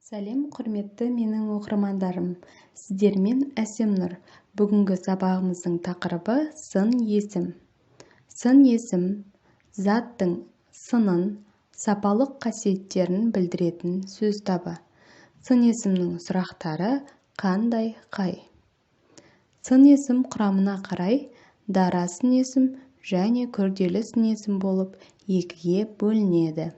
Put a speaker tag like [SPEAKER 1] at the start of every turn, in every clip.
[SPEAKER 1] Сәлем құрметті менің оқырмандарым, сіздермен Әсемнұр. Бүгінгі сабағымыздың тақырыбы сын есім. Сын есім заттың сынын, сапалық қасиеттерін білдіретін сөз табы. Сын есімнің сұрақтары қандай қай? Сын есім құрамына қарай дара сын есім және күрделі сын есім болып екіге бөлінеді.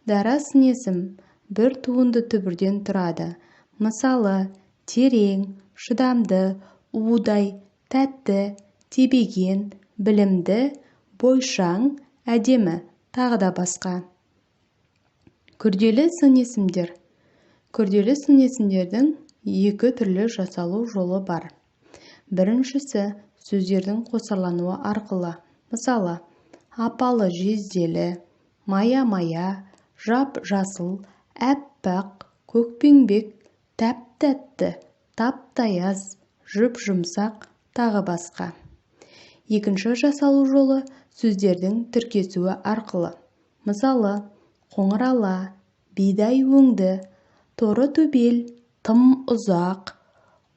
[SPEAKER 1] Дара сын есім бір туынды түбірден тұрады. Мысалы, терең, шыдамды, удай, тәтті, тебеген, білімді, бойшаң, әдемі, тағы да басқа. Күрделі сын есімдер. Күрделі сын есімдердің екі түрлі жасалу жолы бар. Біріншісі сөздердің қосарлануы арқылы. Мысалы, апалы-жезделі, мая-мая, жап-жасыл, әппақ, көкпеңбек, тәп-тәтті, тап-таяз, жұп-жұмсақ, тағы басқа. Екінші жасалу жолы сөздердің тіркесуі арқылы. Мысалы, қоңырала, бидай өңді, торы төбел, тым ұзақ,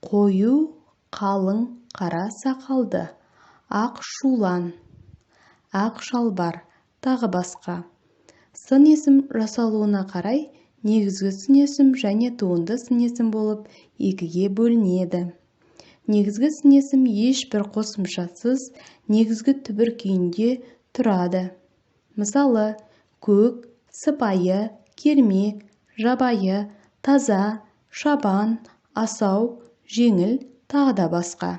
[SPEAKER 1] қою, қалың, қара сақалды, ақ шулан, ақ шалбар, тағы басқа. Сын есім жасалуына қарай негізгі сын есім және туынды сын есім болып екіге бөлінеді. Негізгі сын есім ешбір қосымшасыз негізгі түбір күйінде тұрады. Мысалы, көк, сыпайы, кермек, жабайы, таза, шабан, асау, жеңіл, тағы да басқа.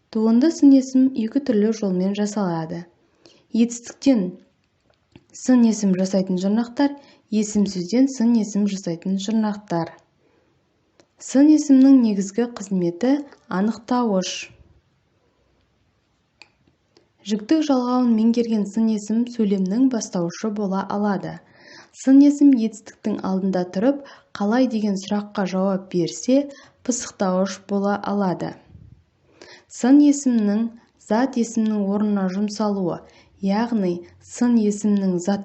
[SPEAKER 1] Туынды сын есім екі түрлі жолмен жасалады. Етістіктен сын есім жасайтын жұрнақтар, есімсөзден сын есім жасайтын жұрнақтар. Сын есімнің негізгі қызметі анықтауыш. Жіктік жалғауын меңгерген сын есім сөйлемнің бастауышы бола алады. Сын есім етістіктің алдында тұрып, қалай деген сұраққа жауап берсе, пысықтауыш бола алады. Сын есімнің зат есімнің орнына жұмсалуы, яғни сын есімнің зат